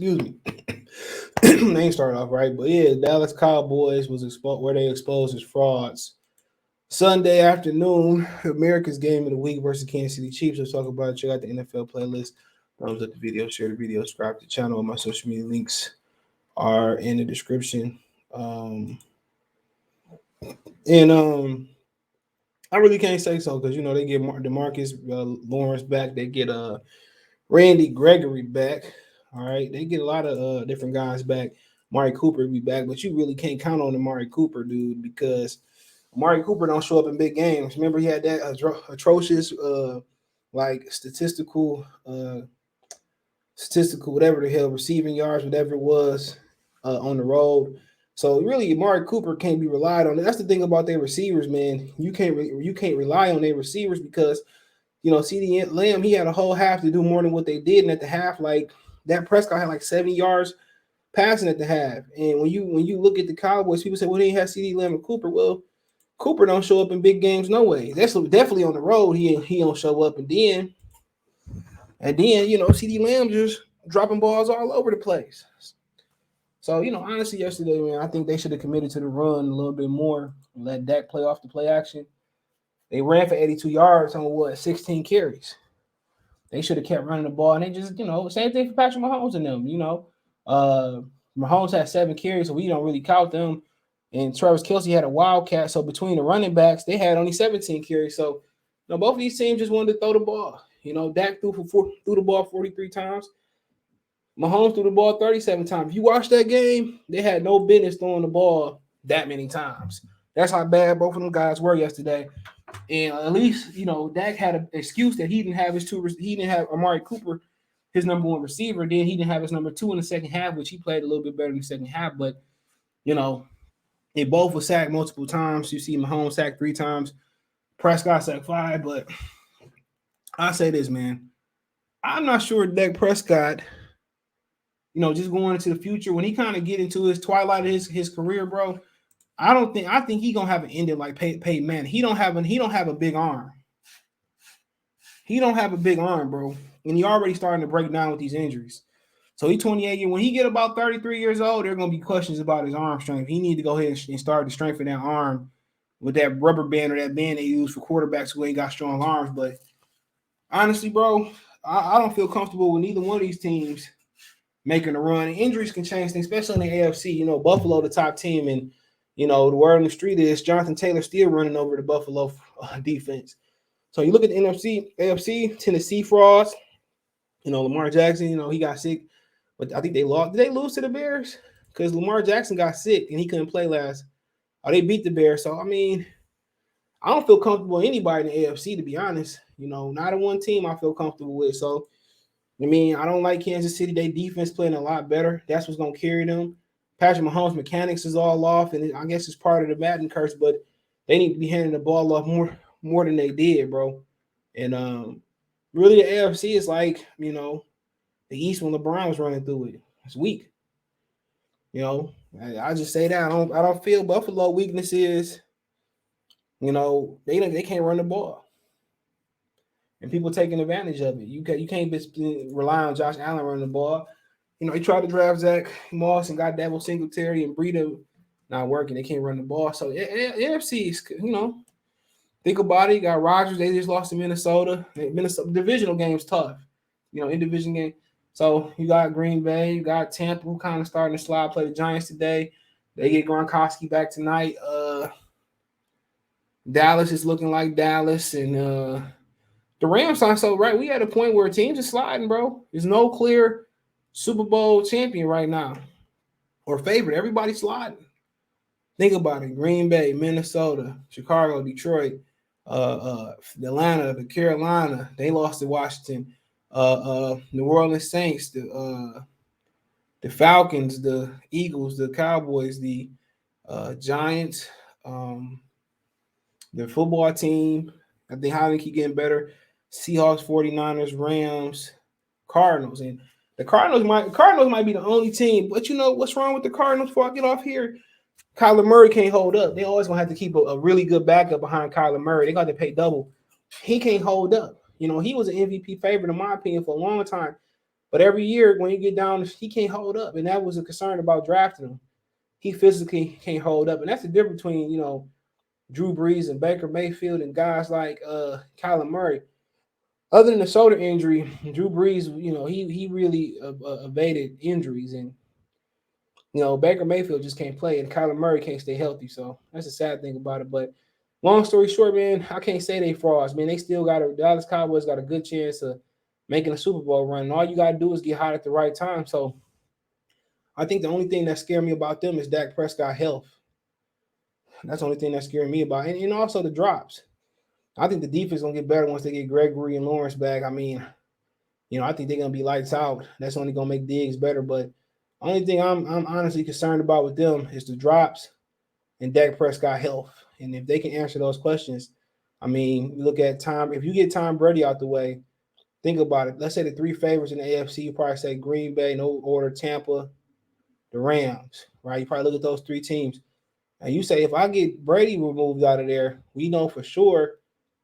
Excuse me. They ain't started off right, but yeah, Dallas Cowboys was exposed where they exposed as frauds. Sunday afternoon, America's game of the week versus Kansas City Chiefs. Let's talk about it. Check out the NFL playlist. Thumbs up the video, share the video, subscribe to the channel. My social media links are in the description. Um, and I really can't say so because they get Demarcus Lawrence back. They get Randy Gregory back. All right, they get a lot of different guys back. Amari Cooper be back, but you really can't count on Amari Cooper, dude, because Amari Cooper don't show up in big games. Remember, he had that atrocious, like statistical, whatever the hell, receiving yards, whatever it was, on the road. So really, Amari Cooper can't be relied on. That's the thing about their receivers, man. You can't rely on their receivers because CeeDee Lamb, he had a whole half to do more than what they did, and at the half, like that Prescott had like 70 yards passing at the half. And when you look at the Cowboys, people say, well, they have CeeDee Lamb and Cooper. Well, Cooper don't show up in big games no way. That's definitely on the road. He don't show up, and then CeeDee Lamb just dropping balls all over the place. So honestly, yesterday, man, I think they should have committed to the run a little bit more and let Dak play off the play action. They ran for 82 yards on 16 carries. They should have kept running the ball, and they just same thing for Patrick Mahomes and them. Mahomes had 7 carries, so we don't really count them. And Travis Kelce had a wildcat. So between the running backs, they had only 17 carries. So, both of these teams just wanted to throw the ball. Dak threw the ball 43 times. Mahomes threw the ball 37 times. If you watch that game, they had no business throwing the ball that many times. That's how bad both of them guys were yesterday. And at least, Dak had an excuse that he didn't have Amari Cooper, his number one receiver. Then he didn't have his number 2 in the second half, which he played a little bit better in the second half. But, they both were sacked multiple times. You see Mahomes sacked 3 times. Prescott sacked 5. But I say this, man. I'm not sure Dak Prescott, just going into the future, when he kind of get into his twilight of his career, bro, I think he gonna have an ending like Peyton Manning. He don't have a big arm. He don't have a big arm, bro. And he already starting to break down with these injuries. So he's 28. When he get about 33 years old, there are gonna be questions about his arm strength. He need to go ahead and start to strengthen that arm with that rubber band or that band they use for quarterbacks who ain't got strong arms. But honestly, bro, I don't feel comfortable with neither one of these teams making a run. Injuries can change things, especially in the AFC. Buffalo, the top team, and the word on the street is Jonathan Taylor still running over the Buffalo defense. So you look at the NFC, AFC, Tennessee frauds. Lamar Jackson, he got sick, but I think they lost. Did they lose to the Bears? Because Lamar Jackson got sick and he couldn't play last. Oh, they beat the Bears. So, I don't feel comfortable with anybody in the AFC, to be honest. Not a one team I feel comfortable with. So, I don't like Kansas City. Their defense playing a lot better. That's what's going to carry them. Patrick Mahomes' mechanics is all off, and I guess it's part of the Madden curse, but they need to be handing the ball off more than they did, bro. And really, the AFC is like, the East when LeBron was running through it. It's weak. I just say that. I don't feel Buffalo weakness is, they can't run the ball. And people taking advantage of it. You can't rely on Josh Allen running the ball. He tried to draft Zach Moss and got Devil Singletary and Breida, not working. They can't run the ball. So NFC is, think about it. You got Rodgers. They just lost to Minnesota. Minnesota divisional game's tough. In division game. So you got Green Bay. You got Tampa who kind of starting to slide. Play the Giants today. They get Gronkowski back tonight. Dallas is looking like Dallas, and the Rams aren't so right. We at a point where teams are sliding, bro. There's no clear Super Bowl champion right now or favorite. Everybody's sliding. Think about it. Green Bay, Minnesota, Chicago, Detroit, Atlanta, the Carolina. They lost to Washington. New Orleans Saints, the Falcons, the Eagles, the Cowboys, the Giants, the football team. I think how they keep getting better. Seahawks, 49ers, Rams, Cardinals. And the Cardinals might be the only team. But what's wrong with the Cardinals before I get off here? Kyler Murray can't hold up. They always going to have to keep a really good backup behind Kyler Murray. They got to pay double. He can't hold up. He was an MVP favorite, in my opinion, for a long time. But every year when you get down, he can't hold up, and that was a concern about drafting him. He physically can't hold up, and that's the difference between Drew Brees and Baker Mayfield and guys like Kyler Murray. Other than the shoulder injury, Drew Brees, he really evaded injuries, and Baker Mayfield just can't play, and Kyler Murray can't stay healthy. So that's a sad thing about it. But long story short, man, I can't say they frauds, man. They still got Dallas Cowboys got a good chance of making a Super Bowl run. And all you gotta do is get hot at the right time. So I think the only thing that scared me about them is Dak Prescott health. That's the only thing that scared me about, and also the drops. I think the defense gonna get better once they get Gregory and Lawrence back. I mean, I think they're gonna be lights out. That's only gonna make Diggs better. But only thing I'm honestly concerned about with them is the drops and Dak Prescott health. And if they can answer those questions, I mean, you look at Tom. If you get Tom Brady out the way, think about it. Let's say the three favorites in the AFC. You probably say Green Bay, no order, Tampa, the Rams, right? You probably look at those three teams, and you say if I get Brady removed out of there, we know for sure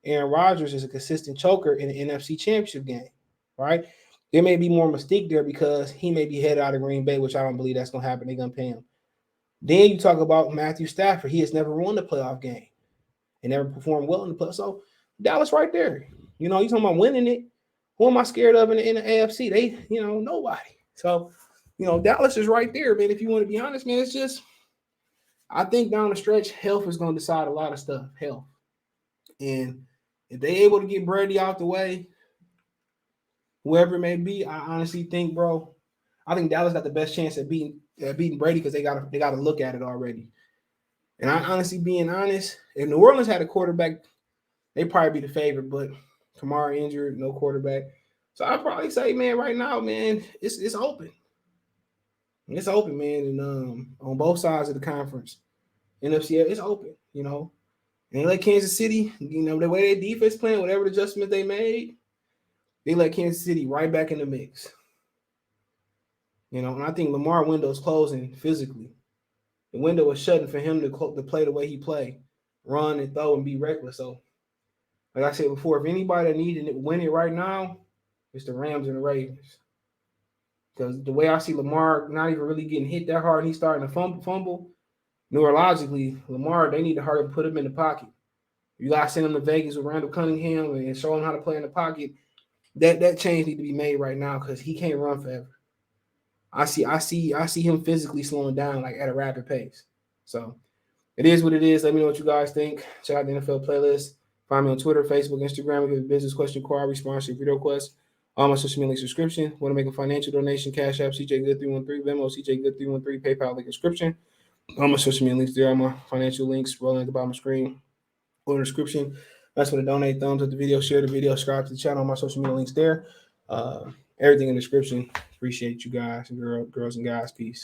Aaron Rodgers is a consistent choker in the NFC Championship game, right? There may be more mystique there because he may be headed out of Green Bay, which I don't believe that's going to happen. They're going to pay him. Then you talk about Matthew Stafford. He has never won the playoff game and never performed well in the playoffs. So Dallas right there. You talking about winning it. Who am I scared of in the AFC? They, nobody. So, Dallas is right there, man. If you want to be honest, man, it's just, I think down the stretch, health is going to decide a lot of stuff. Health. And if they able to get Brady out the way, whoever it may be, I honestly think, bro, I think Dallas got the best chance at beating Brady because they got to look at it already. And I honestly, being honest, if New Orleans had a quarterback, they'd probably be the favorite. But Kamara injured, no quarterback. So I'd probably say, man, right now, man, it's open. It's open, man, and on both sides of the conference, NFC, it's open. And they let Kansas City, the way their defense playing, whatever adjustment they made, they let Kansas City right back in the mix. And I think Lamar window's closing physically. The window is shutting for him to play the way he play, run and throw and be reckless. So, like I said before, if anybody that needed to win it right now, it's the Rams and the Ravens. Because the way I see Lamar not even really getting hit that hard and he's starting to fumble, neurologically, Lamar, they need to hurry up, put him in the pocket. You got to send him to Vegas with Randall Cunningham and show him how to play in the pocket. That change need to be made right now because he can't run forever. I see him physically slowing down like at a rapid pace. So it is what it is. Let me know what you guys think. Check out the NFL playlist. Find me on Twitter, Facebook, Instagram. Give a business question, query, sponsor, video request. All my social media subscription. Want to make a financial donation? Cash App, CJ Good 313, Venmo, CJ Good 313, PayPal link description. All my social media links there. All my financial links rolling at the bottom of the screen or the description. That's where to donate. Thumbs up the video, share the video, subscribe to the channel. All my social media links there. Everything in the description. Appreciate you guys and girls and guys. Peace.